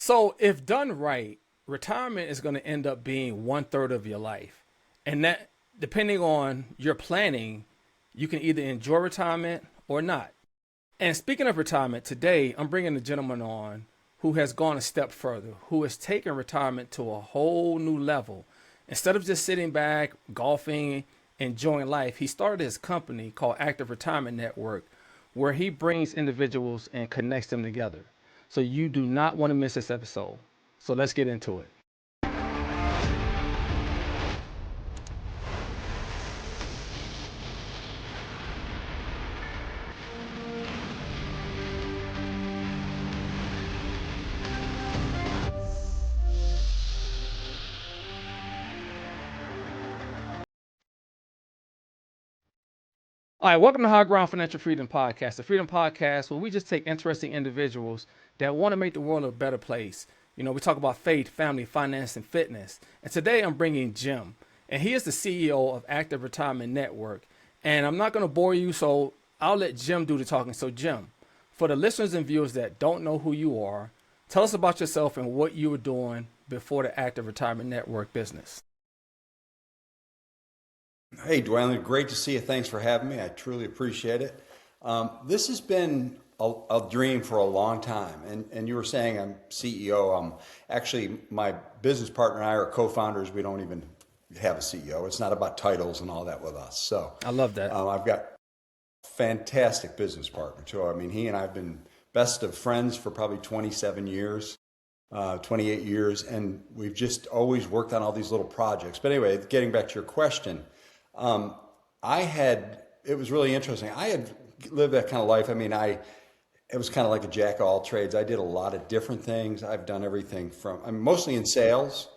So, if done right, retirement is going to end up being one third of your life. And that, depending on your planning, you can either enjoy retirement or not. And speaking of retirement, today I'm bringing a gentleman on who has gone a step further, who has taken retirement to a whole new level. Instead of just sitting back, golfing, enjoying life, he started his company called Active Retirement Network, where he brings individuals and connects them together. So you do not want to miss this episode. So let's get into it. All right, welcome to High Ground Financial Freedom Podcast, the Freedom Podcast where we just take interesting individuals that want to make the world a better place. You know, we talk about faith, family, finance, and fitness. And today I'm bringing Jim, and he is the CEO of Active Retirement Network. And I'm not going to bore you, so I'll let Jim do the talking. So, Jim, for the listeners and viewers that don't know who you are, tell us about yourself and what you were doing before the Active Retirement Network business. Hey, Dwayne, great to see you. Thanks for having me. I truly appreciate it. This has been a dream for a long time. And you were saying I'm CEO. Actually, my business partner and I are co-founders. We don't even have a CEO. It's not about titles and all that with us. So I love that. I've got a fantastic business partner too. I mean, he and I have been best of friends for probably 27 years. 28 years, and we've just always worked on all these little projects. But anyway, getting back to your question, it was really interesting. I had lived that kind of life. I mean, it was kind of like a jack of all trades. I did a lot of different things. I've done everything I'm mostly in sales.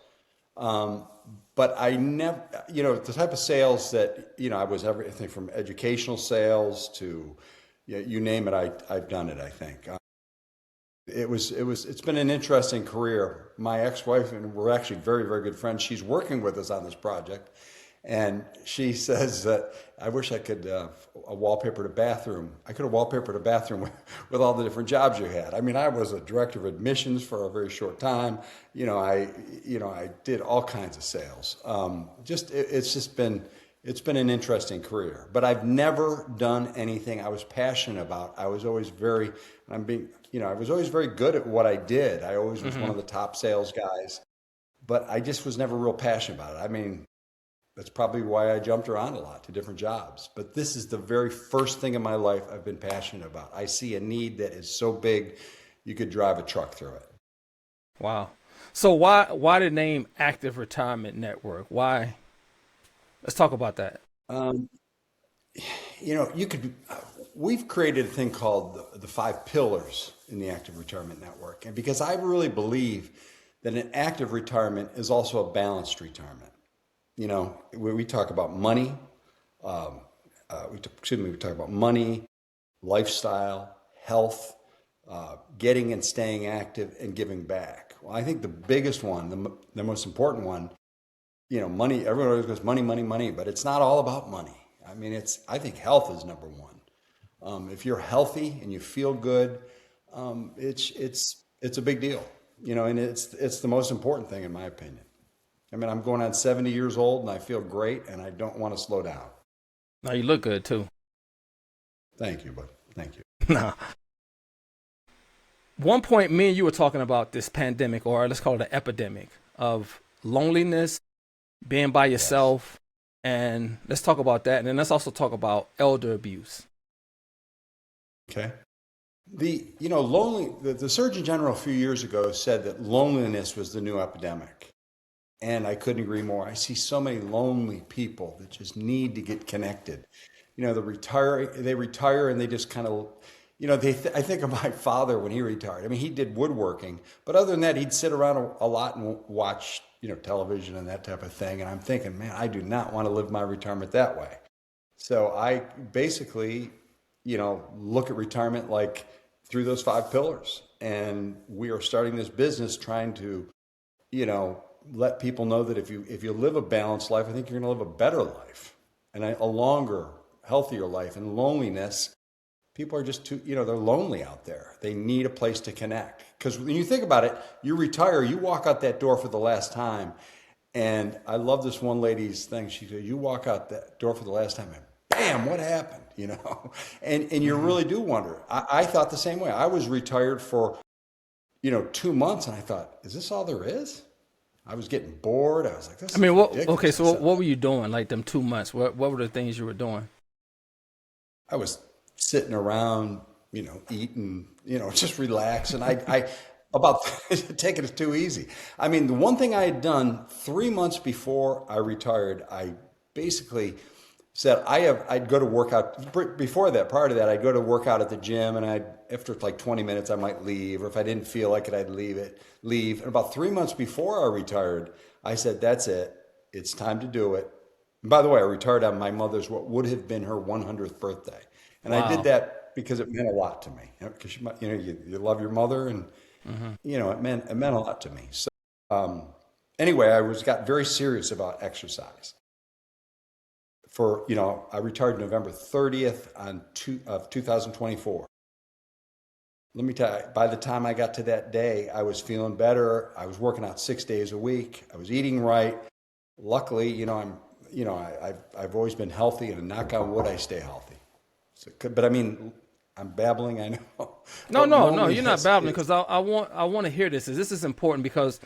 But I never, the type of sales that, I was everything from educational sales to, you name it, I've done it, I think. It's been an interesting career. My ex-wife, and we're actually very, very good friends. She's working with us on this project. And she says that I wish I could wallpaper the bathroom. I could have wallpapered a bathroom with all the different jobs you had. I mean, I was a director of admissions for a very short time. I did all kinds of sales. It's been an interesting career. But I've never done anything I was passionate about. I was always I was always very good at what I did. I always was one of the top sales guys. But I just was never real passionate about it. I mean, that's probably why I jumped around a lot to different jobs. But this is the very first thing in my life I've been passionate about. I see a need that is so big, you could drive a truck through it. Wow. So why the name Active Retirement Network? Why? Let's talk about that. Um, we've created a thing called the five pillars in the Active Retirement Network. And because I really believe that an active retirement is also a balanced retirement. We talk about money, we talk about money, lifestyle, health, getting and staying active, and giving back. Well, I think the biggest one, the most important one, money, everyone always goes money, money, money, but it's not all about money. I mean, I think health is number one. If you're healthy and you feel good, it's a big deal, and it's the most important thing in my opinion. I mean, I'm going on 70 years old and I feel great and I don't want to slow down. Now you look good too. Thank you, bud. Thank you. Nah. One point, me and you were talking about this pandemic, or let's call it an epidemic of loneliness, being by Yes. yourself, and let's talk about that. And then let's also talk about elder abuse. Okay. The Surgeon General a few years ago said that loneliness was the new epidemic. And I couldn't agree more. I see so many lonely people that just need to get connected. They retire and they just kind of, I think of my father when he retired. I mean, he did woodworking, but other than that, he'd sit around a lot and watch, television and that type of thing. And I'm thinking, man, I do not want to live my retirement that way. So I basically, look at retirement like through those five pillars. And we are starting this business trying to, let people know that if you live a balanced life, I think you're going to live a better life and a longer, healthier life. And loneliness, People are just too, they're lonely out there. They need a place to connect. Because when you think about it, you retire, you walk out that door for the last time. And I love this one lady's thing. She said, you walk out that door for the last time and bam, what happened? And you really do wonder. I thought the same way. I was retired for, 2 months and I thought, is this all there is? I was getting bored. I was like, this I is mean, ridiculous. okay, so what were you doing like them 2 months? What were the things you were doing? I was sitting around, eating, just relaxing. I about taking it too easy. I mean, the one thing I had done 3 months before I retired, I basically said I'd go to work out before that. Prior to that, I'd go to work out at the gym, and after like 20 minutes, I might leave, or if I didn't feel like it, I'd leave. And about 3 months before I retired, I said, that's it. It's time to do it. And by the way, I retired on my mother's, what would have been her 100th birthday. And I did Wow. that because it meant a lot to me, because you love your mother, and it meant a lot to me. So anyway, got very serious about exercise. I retired November 30th of 2024. Let me tell you, by the time I got to that day, I was feeling better. I was working out 6 days a week. I was eating right. Luckily, I've always been healthy, and knock on wood, I stay healthy. So, but I mean, I'm babbling, I know. No, But no, no, you're not loneliness babbling is, because I want to hear this. This is important because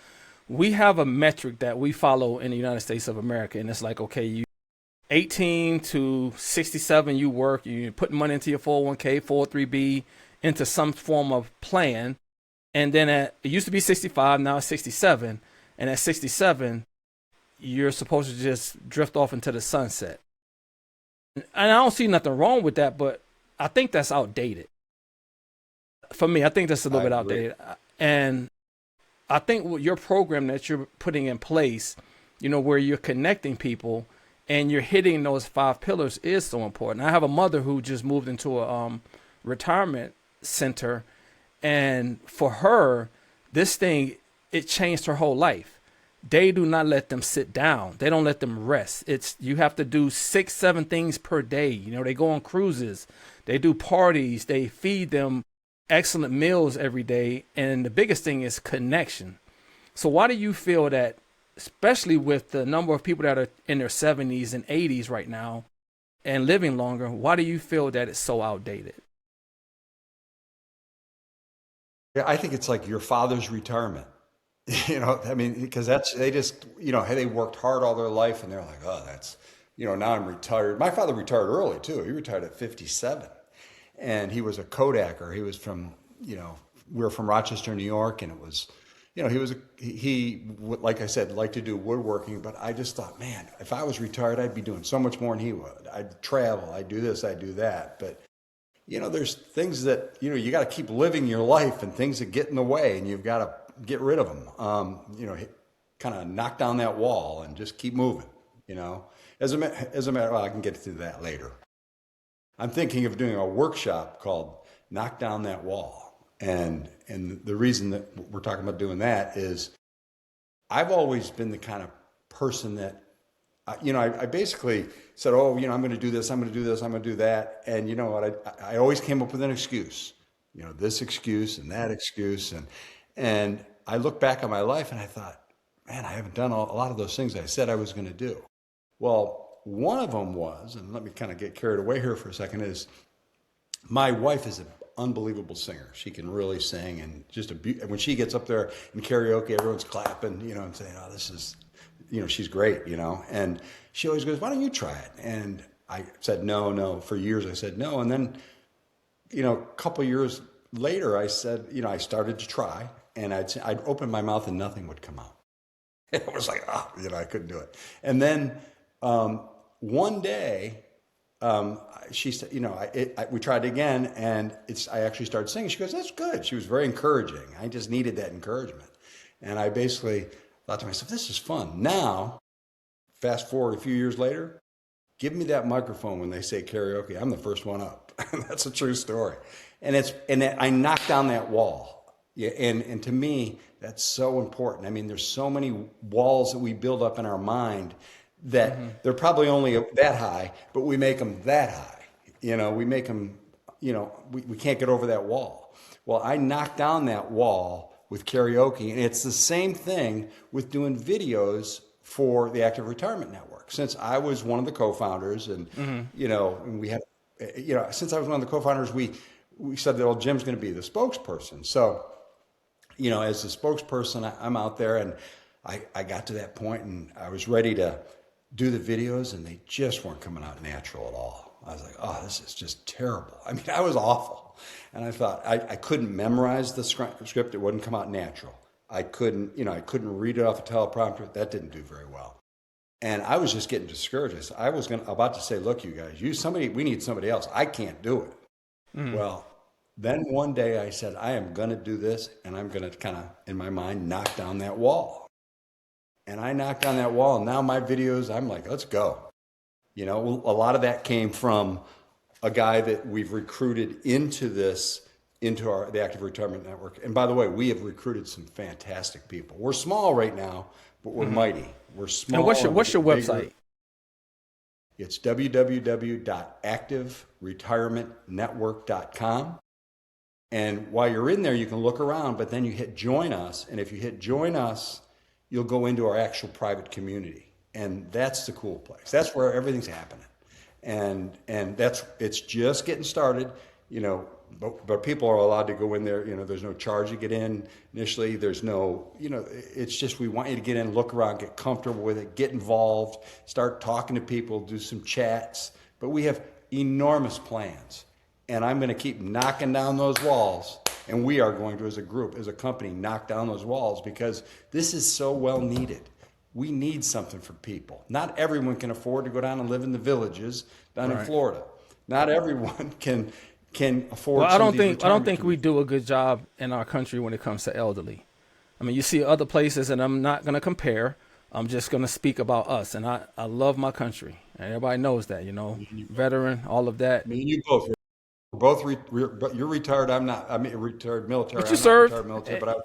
we have a metric that we follow in the United States of America, and it's like, okay, you 18 to 67, you work, you put money into your 401k, 403b, into some form of plan, and then it used to be 65, now it's 67, and at 67, you're supposed to just drift off into the sunset. And I don't see nothing wrong with that, but I think that's outdated. For me, I think that's a little I bit agree. outdated. And I think with your program that you're putting in place, where you're connecting people and you're hitting those 5 pillars is so important. I have a mother who just moved into a retirement center, and for her, this thing, it changed her whole life. They do not let them sit down. They don't let them rest. It's you have to do 6, 7 things per day. They go on cruises, they do parties, they feed them excellent meals every day, and the biggest thing is connection. So why do you feel that, especially with the number of people that are in their 70s and 80s right now and living longer, why do you feel that it's so outdated? Yeah, I think it's like your father's retirement. I mean, because they just, hey, they worked hard all their life, and they're like, oh, now I'm retired. My father retired early too. He retired at 57, and he was a Kodaker. He was from, we were from Rochester, New York, and it was, like I said, liked to do woodworking, but I just thought, man, if I was retired, I'd be doing so much more than he would. I'd travel, I'd do this, I'd do that. But, there's things that, you got to keep living your life, and things that get in the way, and you've got to get rid of them. Kind of knock down that wall and just keep moving, well, I can get to that later. I'm thinking of doing a workshop called Knock Down That Wall. And the reason that we're talking about doing that is I've always been the kind of person that, I basically said, oh, I'm going to do this, I'm going to do this, I'm going to do that. And you know what? I always came up with an excuse, this excuse and that excuse. And I look back on my life and I thought, man, I haven't done a lot of those things I said I was going to do. Well, one of them was, and let me kind of get carried away here for a second, is my wife is an unbelievable singer. She can really sing, and just when she gets up there in karaoke, everyone's clapping, and saying, "Oh, this is," she's great, And she always goes, "Why don't you try it?" And I said, "No, no." For years, I said no, and then, a couple years later, I said, I started to try, and I'd open my mouth and nothing would come out. It was like, I couldn't do it. And then one day, she said, we tried again, and I actually started singing. She goes, "That's good." She was very encouraging. I just needed that encouragement. And I basically thought to myself, this is fun. Now, fast forward a few years later, give me that microphone when they say karaoke. I'm the first one up. That's a true story. And I knocked down that wall. Yeah, and to me, that's so important. I mean, there's so many walls that we build up in our mind that they're probably only that high, but we make them that high. We make them we can't get over that wall. Well, I knocked down that wall with karaoke, and it's the same thing with doing videos for the Active Retirement Network. Since I was one of the co-founders, and and we had, since I was one of the co-founders, we said that, well, Jim's going to be the spokesperson. So, as the spokesperson, I'm out there, and I got to that point, and I was ready to do the videos, and they just weren't coming out natural at all. I was like, oh, this is just terrible. I mean, I was awful. And I thought I couldn't memorize the script. It wouldn't come out natural. I couldn't read it off a teleprompter. That didn't do very well. And I was just getting discouraged. I was about to say, look, you guys, we need somebody else. I can't do it. Well, then one day I said, I am going to do this, and I'm going to kind of, in my mind, knock down that wall. And I knocked down that wall, and now my videos, I'm like, let's go. A lot of that came from a guy that we've recruited into the Active Retirement Network. And by the way, we have recruited some fantastic people. We're small right now, but we're mighty. We're small. And what's your website? It's www.activeretirementnetwork.com. And while you're in there, you can look around, but then you hit join us. And if you hit join us, you'll go into our actual private community. And that's the cool place. That's where everything's happening. And it's just getting started, but people are allowed to go in there. There's no charge to get in initially. There's no, it's just, we want you to get in, look around, get comfortable with it, get involved, start talking to people, do some chats. But we have enormous plans. And I'm going to keep knocking down those walls. And we are going to, as a group, as a company, knock down those walls, because this is so well needed. We need something for people. Not everyone can afford to go down and live in the villages down in Florida. Not everyone can afford. Well, I don't think we do a good job in our country when it comes to elderly. I mean, you see other places, and I'm not going to compare. I'm just going to speak about us, and I love my country, and everybody knows that. Veteran, all of that. Me and you both. We're both you're retired. I'm not. I'm retired military. But you served. Retired military, but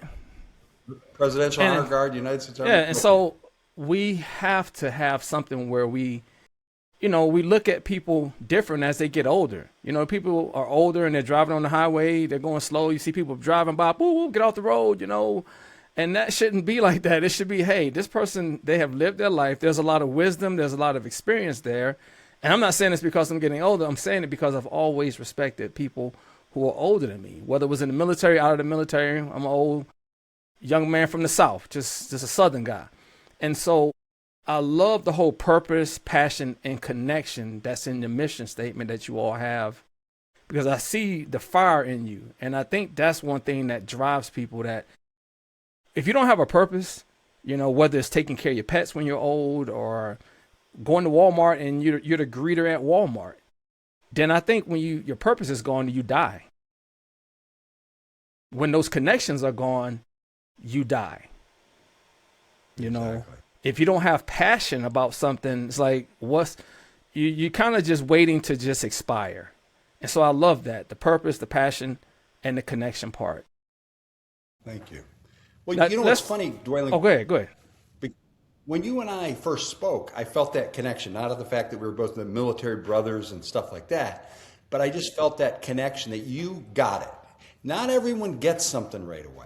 Presidential Honor Guard, United States Army. Yeah, and so we have to have something where we look at people different as they get older. People are older and they're driving on the highway, they're going slow. You see people driving by, boo, get off the road, and that shouldn't be like that. It should be, hey, this person, they have lived their life. There's a lot of wisdom. There's a lot of experience there. And I'm not saying this because I'm getting older. I'm saying it because I've always respected people who are older than me, whether it was in the military, out of the military. I'm an old young man from the South, just a Southern guy. And so I love the whole purpose, passion, and connection that's in the mission statement that you all have, because I see the fire in you. And I think that's one thing that drives people, that if you don't have a purpose, whether it's taking care of your pets when you're old or going to Walmart and you're the greeter at Walmart, then I think when your purpose is gone, you die. When those connections are gone, you die. Exactly. If you don't have passion about something, it's like, you kind of just waiting to just expire. And so I love that, the purpose, the passion, and the connection part. Thank you. Well, Now, what's funny, Dwayne? Oh, go ahead. When you and I first spoke, I felt that connection, not of the fact that we were both the military brothers and stuff like that, but I just felt that connection, that you got it. Not everyone gets something right away.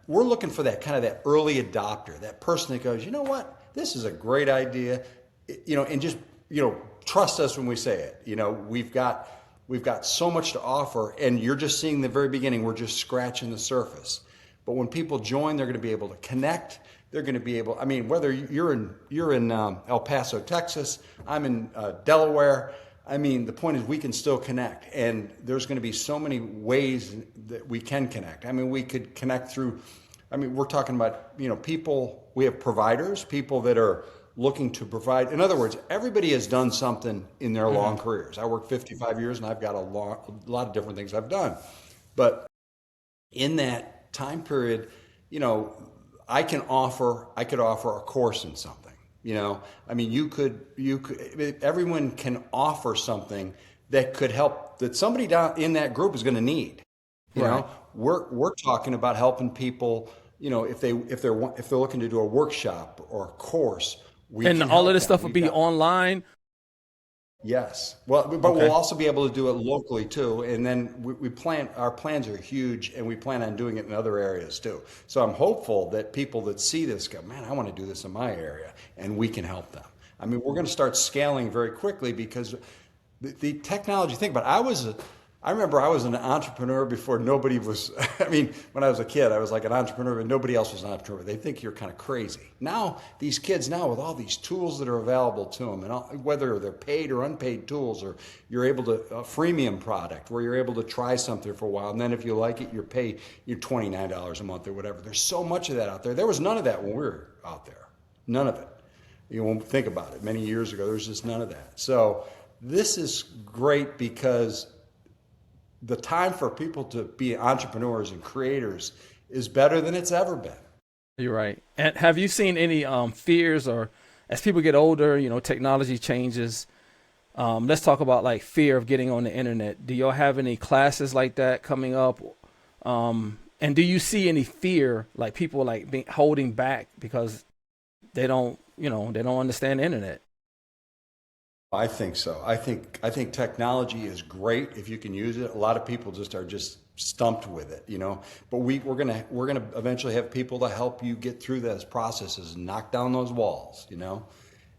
We're looking for that kind of that early adopter, that person that goes, you know what, this is a great idea, and just, trust us when we say it. We've got so much to offer, and you're just seeing the very beginning. We're just scratching the surface. But when people join, they're going to be able to connect. They're going to be able, whether you're in El Paso, Texas, I'm in Delaware. The point is we can still connect, and there's going to be so many ways that we can connect. We could connect through, we're talking about, people, we have providers, people that are looking to provide. In other words, everybody has done something in their long careers. I worked 55 years and I've got a lot of different things I've done. But in that time period, I could offer a course in something. You could, everyone can offer something that could help, that somebody down in that group is going to need. We're talking about helping people, if they're looking to do a workshop or a course, and all of this stuff will be online. Yes. Well, but we'll Okay. also be able to do it locally too. And then we plan, our plans are huge and we plan on doing it in other areas too. So I'm hopeful that people that see this go, man, I want to do this in my area and we can help them. I mean, we're going to start scaling very quickly because the technology, think about it, I remember I was an entrepreneur before nobody was, I mean, when I was a kid, I was like an entrepreneur, but nobody else was an entrepreneur. They think you're kind of crazy. Now, these kids now with all these tools that are available to them, and all, whether they're paid or unpaid tools, or you're able to, a freemium product where you're able to try something for a while, and then if you like it, you pay you $29 a month or whatever. There's so much of that out there. There was none of that when we were out there. None of it. You won't think about it. Many years ago, there was just none of that. So this is great because the time for people to be entrepreneurs and creators is better than it's ever been. You're right. And have you seen any fears, or as people get older, technology changes? Let's talk about like fear of getting on the internet. Do y'all have any classes like that coming up? And do you see any fear, like people like being holding back because they don't understand the internet? I think so. I think technology is great if you can use it. A lot of people just are just stumped with it, But we're gonna eventually have people to help you get through those processes and knock down those walls,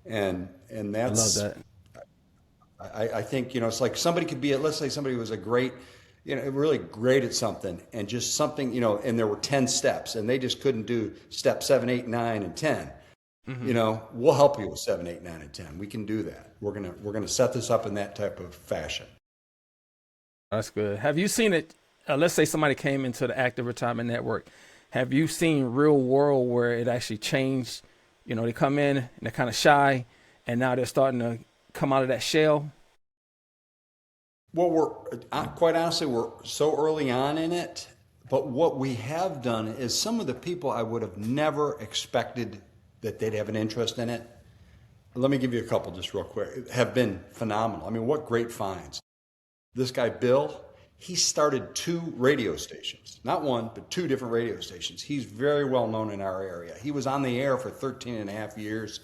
And I love that's that. I think it's like somebody could be, let's say somebody was a great, really great at something, and just something, and there were 10 steps and they just couldn't do step 7, 8, 9, and 10. Hmm. We'll help you with 7, 8, 9, and 10. We can do that. We're gonna set this up in that type of fashion. That's good. Have you seen it? Let's say somebody came into the Active Retirement Network. Have you seen real world where it actually changed? They come in and they're kind of shy, and now they're starting to come out of that shell. Well, quite honestly, we're so early on in it. But what we have done is some of the people I would have never expected that they'd have an interest in it. Let me give you a couple just real quick. Have been phenomenal. I mean, what great finds. This guy, Bill, he started 2 radio stations, not one, but 2 different radio stations. He's very well known in our area. He was on the air for 13 and a half years.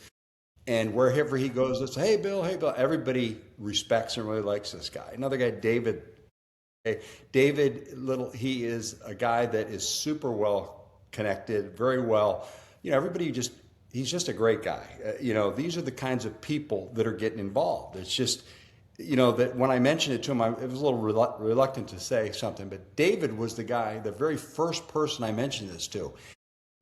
And wherever he goes, it's, hey, Bill, hey, Bill. Everybody respects and really likes this guy. Another guy, David. Hey, David Little, he is a guy that is super well connected, very well. Everybody he's just a great guy. These are the kinds of people that are getting involved. It's just, that when I mentioned it to him, I was a little reluctant to say something, but David was the guy, the very first person I mentioned this to.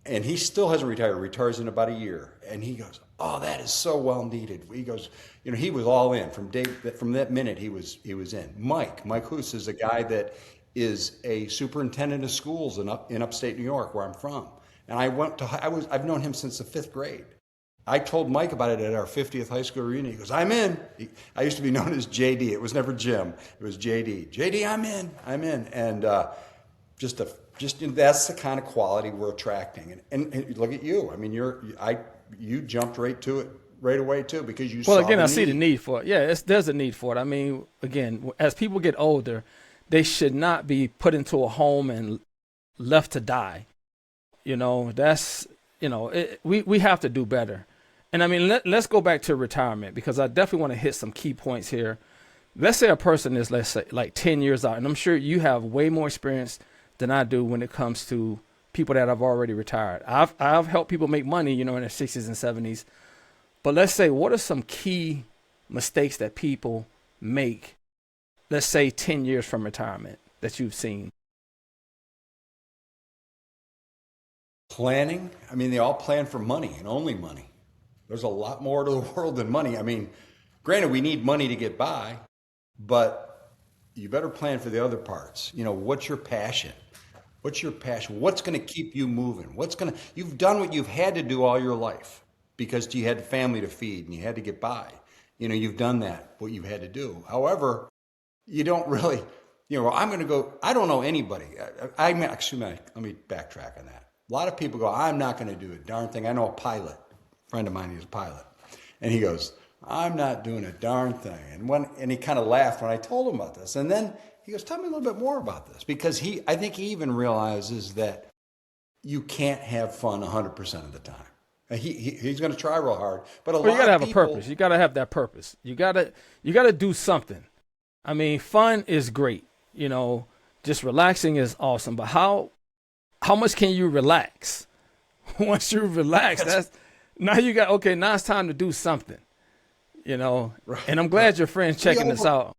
And he still hasn't retired, retires in about a year. And he goes, oh, that is so well needed. He goes, he was all in from that minute he was in. Mike Hoos is a guy that is a superintendent of schools in upstate New York, where I'm from. And I've known him since the 5th grade. I told Mike about it at our 50th high school reunion. He goes, I'm in. I used to be known as JD. It was never Jim. It was JD. JD, I'm in. I'm in. And just that's the kind of quality we're attracting. And look at you. I mean, you jumped right to it right away too, because you Well, saw again, the I see the need. need for it. Yeah, there's a need for it. I mean, again, as people get older, they should not be put into a home and left to die. That's we have to do better. And I mean, let's go back to retirement, because I definitely want to hit some key points here. Let's say a person is, let's say, like 10 years out, and I'm sure you have way more experience than I do when it comes to people that have already retired. I've helped people make money, in their 60s and 70s. But let's say, what are some key mistakes that people make, let's say 10 years from retirement, that you've seen? Planning. I mean, they all plan for money and only money. There's a lot more to the world than money. I mean, granted, we need money to get by, but you better plan for the other parts. What's your passion? What's your passion? What's going to keep you moving? You've done what you've had to do all your life because you had a family to feed and you had to get by. You've done that, what you've had to do. However, you don't really, I'm going to go, I don't know anybody. Excuse me, let me backtrack on that. A lot of people go, I'm not going to do a darn thing. I know a pilot, a friend of mine, he's a pilot. And he goes, I'm not doing a darn thing. And he kind of laughed when I told him about this. And then he goes, tell me a little bit more about this. Because I think he even realizes that you can't have fun 100% of the time. He's going to try real hard. But a Well, you lot gotta of have a purpose. people, You gotta have that purpose. You gotta do something. I mean, fun is great. Just relaxing is awesome. But how much can you relax? Once you relax, that's that's now you got okay. Now it's time to do something. right, And I'm right. glad your friend's We checking this over, out.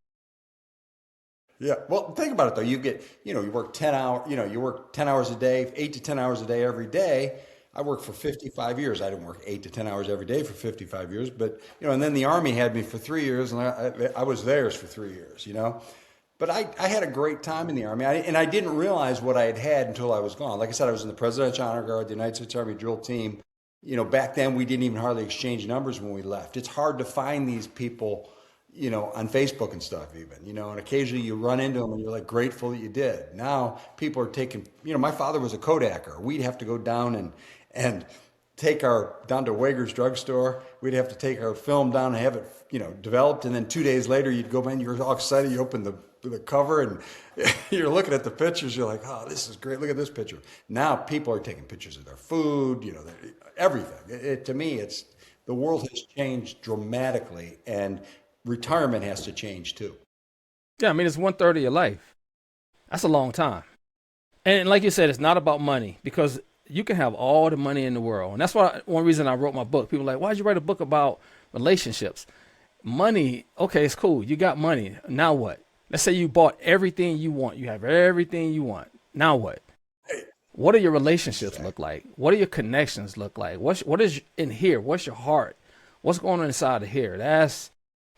yeah. Well, think about it though. You work 10 hours, you work 10 hours a day, 8 to 10 hours a day every day. I worked for 55 years. I didn't work 8 to 10 hours every day for 55 years, but and then the Army had me for 3 years, and I was theirs for 3 years. But I had a great time in the Army, and I didn't realize what I had had until I was gone. Like I said, I was in the Presidential Honor Guard, the United States Army Drill Team. Back then we didn't even hardly exchange numbers when we left. It's hard to find these people, on Facebook and stuff even, and occasionally you run into them and you're like grateful that you did. Now people are taking, my father was a Kodaker. We'd have to go down and take our down to Wager's drugstore. We'd have to take our film down and have it, developed. And then 2 days later, you'd go in, you're all excited. You open the cover and you're looking at the pictures. You're like, oh, this is great. Look at this picture. Now people are taking pictures of their food, everything. To me, the world has changed dramatically, and retirement has to change too. Yeah, I mean it's 1/3 of your life. That's a long time. And like you said, it's not about money because you can have all the money in the world. And that's why one reason I wrote my book. People are like, why'd you write a book about relationships? Money, okay, it's cool. You got money. Now what? Let's say you bought everything you want. You have everything you want. Now what? What do your relationships look like? What do your connections look like? What is in here? What's your heart? What's going on inside of here? That's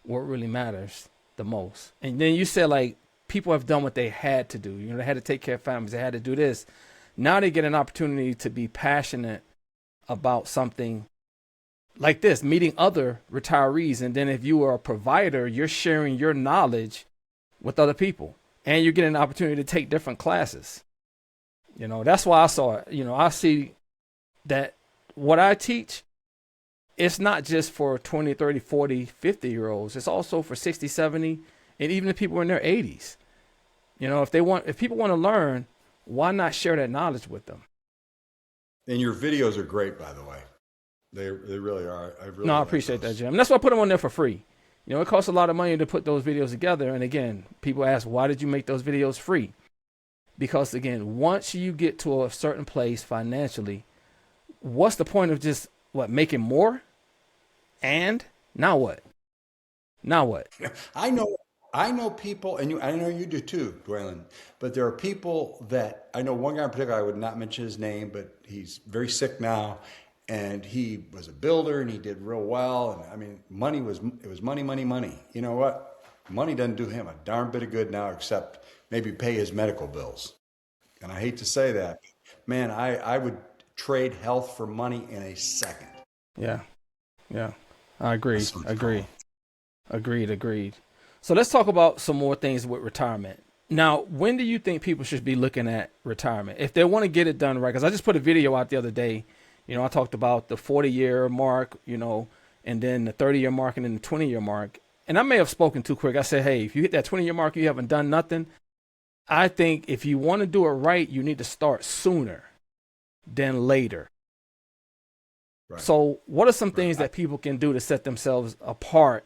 what really matters the most. And then you said like people have done what they had to do. They had to take care of families. They had to do this. Now they get an opportunity to be passionate about something like this, meeting other retirees. And then if you are a provider, you're sharing your knowledge with other people and you're getting an opportunity to take different classes. That's why I saw it. I see that what I teach, it's not just for 20, 30, 40, 50-year-olds. It's also for 60, 70, and even the people in their 80s. If people want to learn, why not share that knowledge with them? And your videos are great, by the way. They really are. I really No, I like appreciate that, those. Jim. And that's why I put them on there for free. It costs a lot of money to put those videos together. And again, people ask, why did you make those videos free? Because again, once you get to a certain place financially, what's the point of just making more? And now what? Now what? I know, I know people, and I know you do too, Dwaylen. But there are people that I know. One guy in particular, I would not mention his name, but he's very sick now, and he was a builder, and he did real well. And I mean, it was money, money, money. You know what? Money doesn't do him a darn bit of good now, except maybe pay his medical bills. And I hate to say that, man. I would trade health for money in a second. Yeah, yeah. I agree. That's what it's Agree. called. Agreed. So let's talk about some more things with retirement. Now, when do you think people should be looking at retirement? If they want to get it done right, because I just put a video out the other day. I talked about the 40-year mark, and then the 30-year mark and then the 20-year mark. And I may have spoken too quick. I said, hey, if you hit that 20-year mark, you haven't done nothing. I think if you want to do it right, you need to start sooner than later. Right, So what are some right. things that people can do to set themselves apart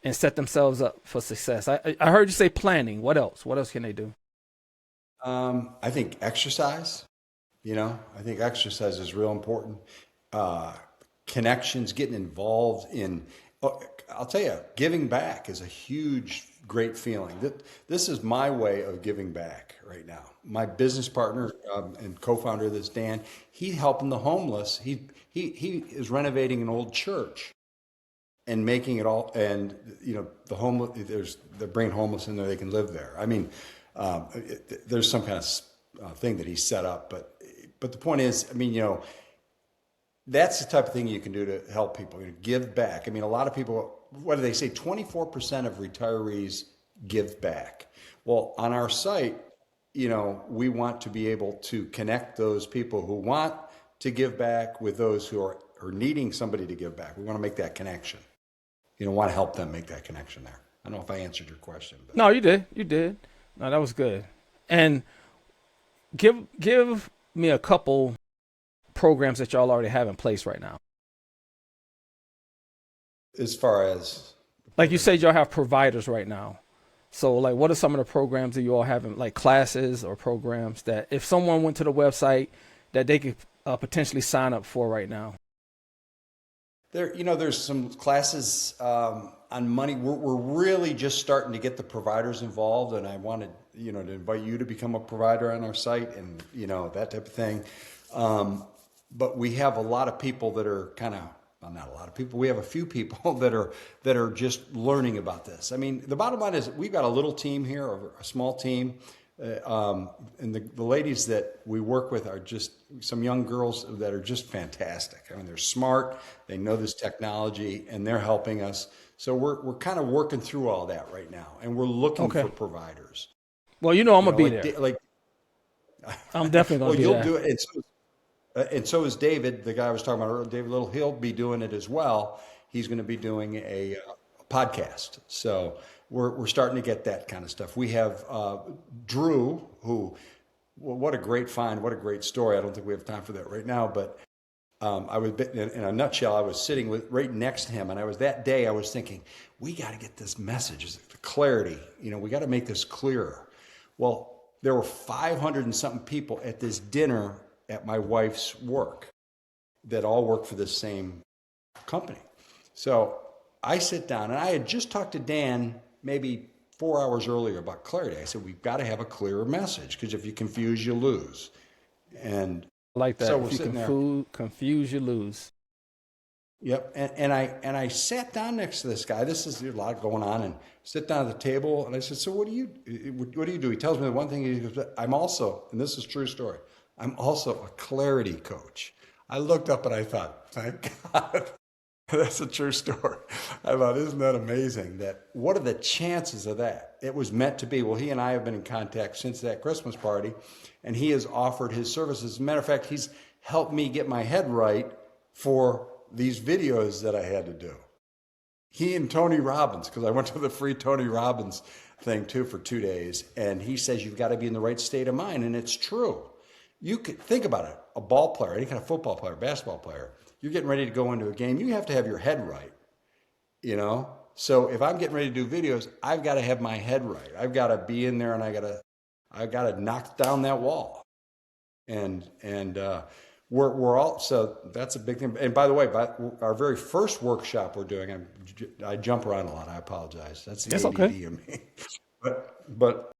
and set themselves up for success? I heard you say planning. What else? What else can they do? I think exercise. I think exercise is real important. Uh, Connections, getting involved in. Oh, I'll tell you, giving back is a huge, great feeling. This is my way of giving back right now. My business partner and co-founder of this, Dan, he's helping the homeless. He is renovating an old church and making it all, and the homeless, they're bringing homeless in there, they can live there. I mean, there's some kind of thing that he set up, but the point is, I mean, that's the type of thing you can do to help people. Give back. I mean, a lot of people, what do they say? 24% of retirees give back. Well, on our site, we want to be able to connect those people who want to give back with those who are needing somebody to give back. We want to make that connection. Want to help them make that connection there. I don't know if I answered your question, but No, you did. You did. No, that was good. And give me a couple programs that y'all already have in place right now. as far as the Like you program. said, y'all have providers right now. So, like, what are some of the programs that you all have, like classes or programs that if someone went to the website that they could potentially sign up for right now? There's some classes on money. We're really just starting to get the providers involved, and I wanted, to invite you to become a provider on our site, and that type of thing. But we have a lot of people that are kind of, well, not a lot of people. We have a few people that are just learning about this. I mean, the bottom line is we've got a little team here, or a small team. And the ladies that we work with are just some young girls that are just fantastic. I mean, they're smart, they know this technology, and they're helping us. So we're kind of working through all that right now, and we're looking Okay. for providers. Well, I'm gonna be there. Like I'm definitely well, gonna be you'll there. do it, and so is David, the guy I was talking about earlier. David Little, he'll be doing it as well. He's going to be doing a podcast. So we're starting to get that kind of stuff. We have Drew, who, well, what a great find, what a great story. I don't think we have time for that right now, but I was in a nutshell. I was sitting right next to him, and I was thinking, we got to get this message, the clarity. We got to make this clearer. Well, there were 500 and something people at this dinner at my wife's work that all work for this same company. So I sit down, and I had just talked to Dan maybe 4 hours earlier about clarity. I said, we've got to have a clearer message, because if you confuse, you lose. And I like so that. we're If you sitting there. confuse, you lose. Yep. And I sat down next to this guy. This is a lot going on, and sit down at the table. And I said, so what do you do? He tells me the one thing. He goes, I'm also, and this is a true story, I'm also a clarity coach. I looked up and I thought, thank God. That's a true story. I thought, isn't that amazing? What are the chances of that? It was meant to be. Well, he and I have been in contact since that Christmas party, and he has offered his services. As a matter of fact, he's helped me get my head right for these videos that I had to do. He and Tony Robbins, because I went to the free Tony Robbins thing too for 2 days, and he says you've got to be in the right state of mind, and it's true. You could think about it. A ball player, any kind of football player, basketball player, you're getting ready to go into a game. You have to have your head right. So if I'm getting ready to do videos, I've got to have my head right. I've got to be in there, and I got to knock down that wall. And we're all, so that's a big thing. And by the way, our very first workshop we're doing, I jump around a lot. I apologize. That's the It's ADD okay. of me. But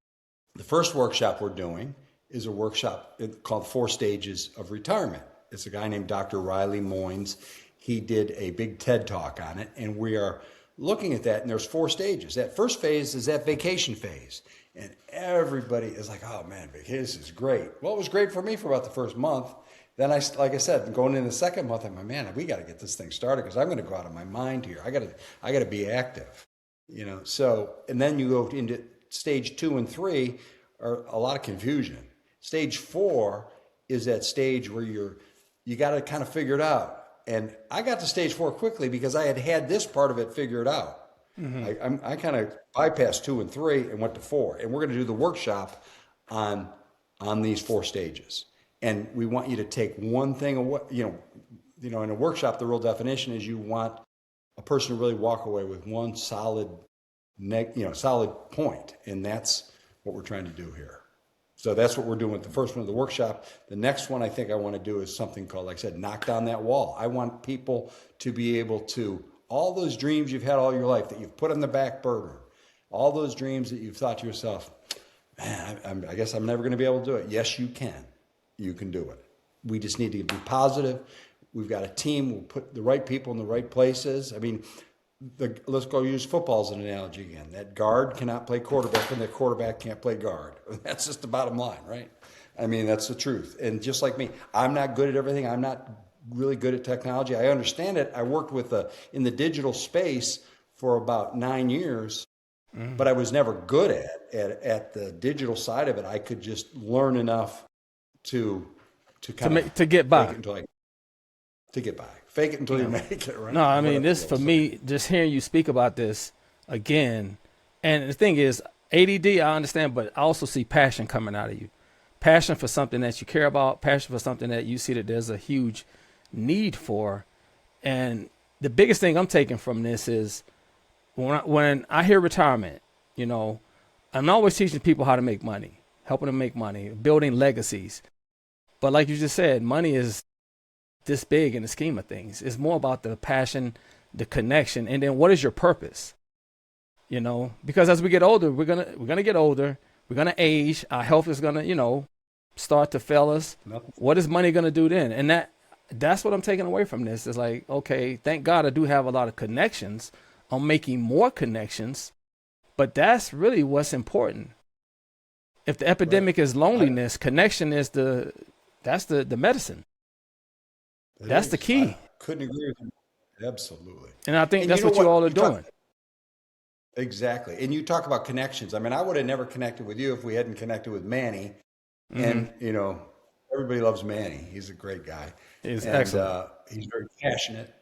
the first workshop we're doing is a workshop called 4 Stages of Retirement. It's a guy named Dr. Riley Moynes. He did a big TED talk on it, and we are looking at that, and there's 4 stages. That first phase is that vacation phase, and everybody is like, oh man, vacation is great. Well, it was great for me for about the first month. Then like I said, going into the second month, I'm like, man, we got to get this thing started, because I'm going to go out of my mind here. I got to be active, So, and then you go into stage 2 and 3 are a lot of confusion. Stage 4 is that stage where you got to kind of figure it out. And I got to stage 4 quickly because I had this part of it figured out. I kind of bypassed 2 and 3 and went to 4. And we're going to do the workshop on these 4 stages. And we want you to take one thing away. In a workshop, the real definition is you want a person to really walk away with one solid point. And that's what we're trying to do here. So that's what we're doing with the first one of the workshop. The next one I think I want to do is something called, like I said, knock down that wall. I want people to be able to, all those dreams you've had all your life that you've put on the back burner, all those dreams that you've thought to yourself, man, I guess I'm never going to be able to do it. Yes, you can. You can do it. We just need to be positive. We've got a team. We'll put the right people in the right places. I mean, let's go use football as an analogy again. That guard cannot play quarterback, and that quarterback can't play guard. That's just the bottom line, right? I mean, that's the truth. And just like me, I'm not good at everything. I'm not really good at technology. I understand it. I worked in the digital space for about 9 years, but I was never good at the digital side of it. I could just learn enough to kind of To get fake by. it until to get by. Fake it until you make it, right? No, I mean, Whatever this it for goes. me, just hearing you speak about this again, and the thing is, ADD, I understand, but I also see passion coming out of you. Passion for something that you care about, passion for something that you see that there's a huge need for. And the biggest thing I'm taking from this is when I hear retirement, you know, I'm always teaching people how to make money, helping them make money, building legacies. But like you just said, money is this big in the scheme of things. It's more about the passion, the connection, and then what is your purpose? You know, because as we get older, we're gonna get older, we're gonna age, our health is gonna, start to fail us. Nothing. What is money gonna do then? And that's what I'm taking away from this. It's like, okay, thank God I do have a lot of connections. I'm making more connections, but that's really what's important. If the Right. epidemic is loneliness, connection is that's the medicine. It That's the is. I key. couldn't agree with you. Absolutely. And I think And you that's know what you what? all are You talk doing. exactly. And you talk about connections. I mean, I would have never connected with you if we hadn't connected with Manny. Hmm. And, everybody loves Manny. He's a great guy. It's And excellent. he's very passionate.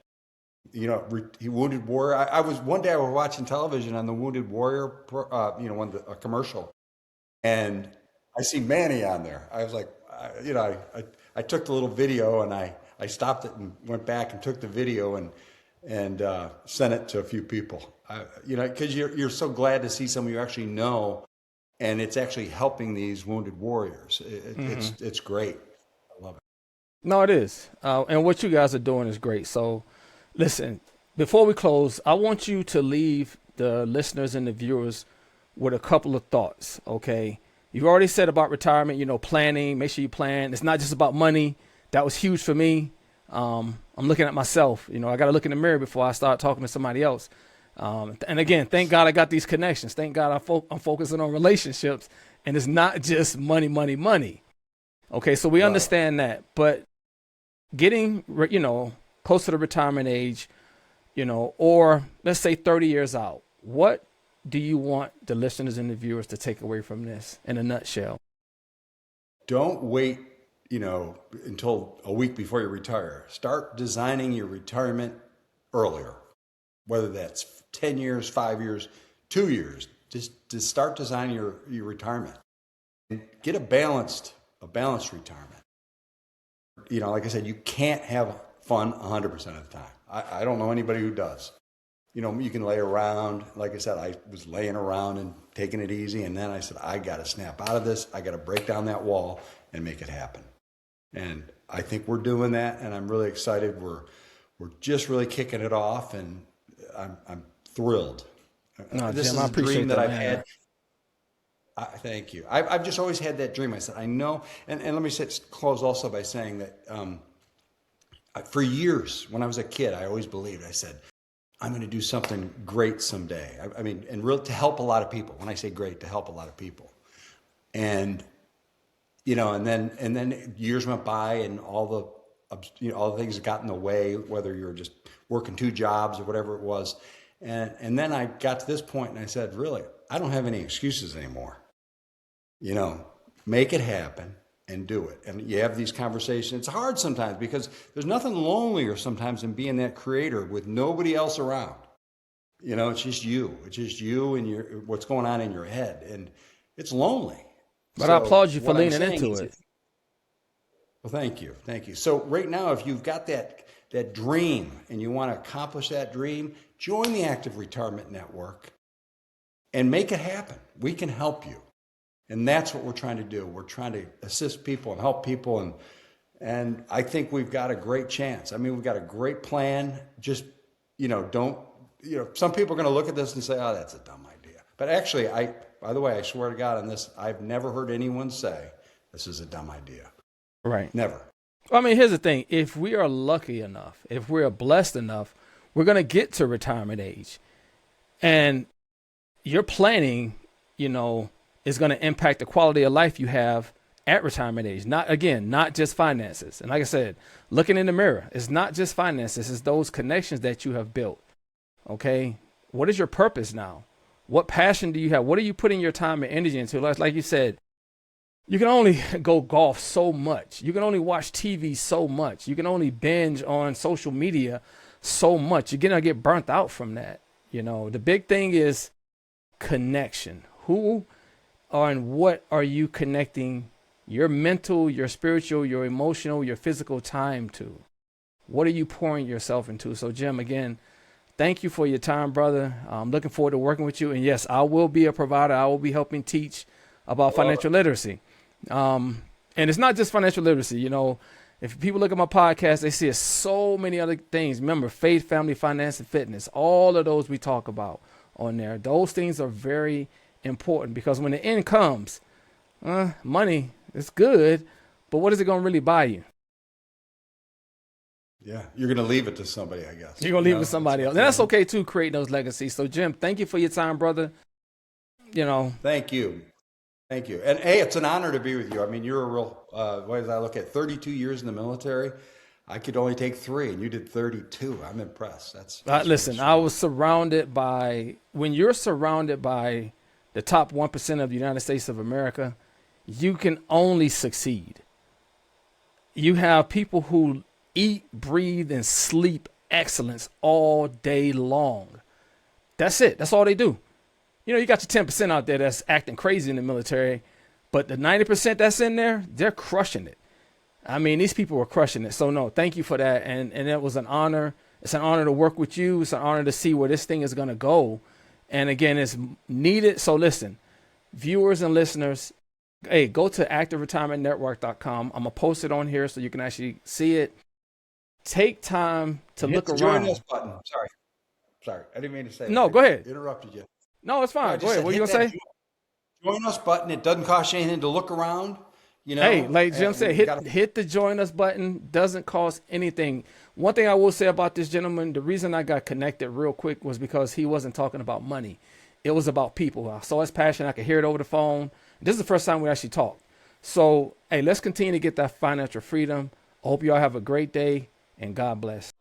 He Wounded Warrior. I was one day I was watching television on the Wounded Warrior, a commercial, and I see Manny on there. I was like, I took the little video and I stopped it and went back and took the video and sent it to a few people. Because you're so glad to see someone you actually know, and it's actually helping these wounded warriors. Hmm. It's great. I love it. No, it is. And what you guys are doing is great. So, listen, before we close, I want you to leave the listeners and the viewers with a couple of thoughts, okay? You've already said about retirement, planning, make sure you plan. It's not just about money. That was huge for me. I'm looking at myself. I got to look in the mirror before I start talking to somebody else. And again, thank God I got these connections. Thank God I'm focusing on relationships. And it's not just money, money, money. Okay, so we Right. understand that. But getting close to the retirement age, or let's say 30 years out, what do you want the listeners and the viewers to take away from this in a nutshell? Don't wait, until a week before you retire. Start designing your retirement earlier, whether that's 10 years, 5 years, 2 years. Just start designing your retirement. And get a balanced retirement. Like I said, you can't have fun 100% of the time. I don't know anybody who does. You can lay around. Like I said, I was laying around and taking it easy. And then I said, I got to snap out of this. I got to break down that wall and make it happen. And I think we're doing that. And I'm really excited. We're just really kicking it off. And I'm thrilled. No, This Jim, I is a appreciate dream that that, I've man. had. Thank you. I've just always had that dream. I said, I know. And let me close also by saying that for years, when I was a kid, I always believed, I said, I'm going to do something great someday. I mean, and real to help a lot of people. When I say great, to help a lot of people. And and then years went by, and all the things that got in the way, whether you're just working two jobs or whatever it was. And then I got to this point, and I said, really, I don't have any excuses anymore. you know, make it happen and do it. And you have these conversations. It's hard sometimes because there's nothing lonelier sometimes than being that creator with nobody else around. It's just you. It's just you and what's going on in your head, and it's lonely. But I So applaud you for what I'm leaning saying into is, it. well, thank you. So right now, if you've got that dream and you want to accomplish that dream, join the Active Retirement Network and make it happen. We can help you. And that's what we're trying to do. We're trying to assist people and help people. And I think we've got a great chance. I mean, we've got a great plan. Just, don't, some people are going to look at this and say, oh, that's a dumb idea. But actually, by the way, I swear to God on this, I've never heard anyone say this is a dumb idea. Right. Never. I mean, here's the thing. If we are lucky enough, if we're blessed enough, we're going to get to retirement age. And your planning, is going to impact the quality of life you have at retirement age. Not just finances. And like I said, looking in the mirror, it's not just finances. It's those connections that you have built. Okay. What is your purpose now? What passion do you have? What are you putting your time and energy into? Like you said, you can only go golf so much. You can only watch TV so much. You can only binge on social media so much. You're going to get burnt out from that. The big thing is connection. Who and what are you connecting your mental, your spiritual, your emotional, your physical time to? What are you pouring yourself into? So, Jim, again, thank you for your time, brother. I'm looking forward to working with you. And yes, I will be a provider. I will be helping teach about I love it. financial literacy. And it's not just financial literacy. You know, if people look at my podcast, they see so many other things. Remember, faith, family, finance, and fitness. All of those we talk about on there. Those things are very important because when the end comes, money is good, but what is it going to really buy you? Yeah, you're going to leave it to somebody, I guess. You're going to leave it with somebody else. And that's okay too, creating those legacies. So, Jim, thank you for your time, brother. You know, Thank you. Thank you. And hey, it's an honor to be with you. I mean, you're a real, what did I look at? 32 years in the military. I could only take 3, and you did 32. I'm impressed. That's really listen, I strong. was surrounded by, when you're surrounded by the top 1% of the United States of America, you can only succeed. You have people who eat, breathe, and sleep excellence all day long. That's it. That's all they do. You know, you got your 10% out there that's acting crazy in the military, but the 90% that's in there, they're crushing it. I mean, these people were crushing it. So no, thank you for that. And it was an honor. It's an honor to work with you. It's an honor to see where this thing is going to go. And again, it's needed. So listen, viewers and listeners, hey, go to activeretirementnetwork.com. I'm going to post it on here so you can actually see it. Take time to Hit look the join around. us button. Sorry. Sorry. I didn't mean to say that. No, go ahead. I interrupted you. No, it's No, I fine. Go just ahead. said What are you hit going that to say? join us button. It doesn't cost you anything to look around, Hey, like Jim and said, we got to. hit the join us button. Doesn't cost anything. One thing I will say about this gentleman, the reason I got connected real quick was because he wasn't talking about money. It was about people. I saw his passion. I could hear it over the phone. This is the first time we actually talked. So, hey, let's continue to get that financial freedom. I hope you all have a great day and God bless.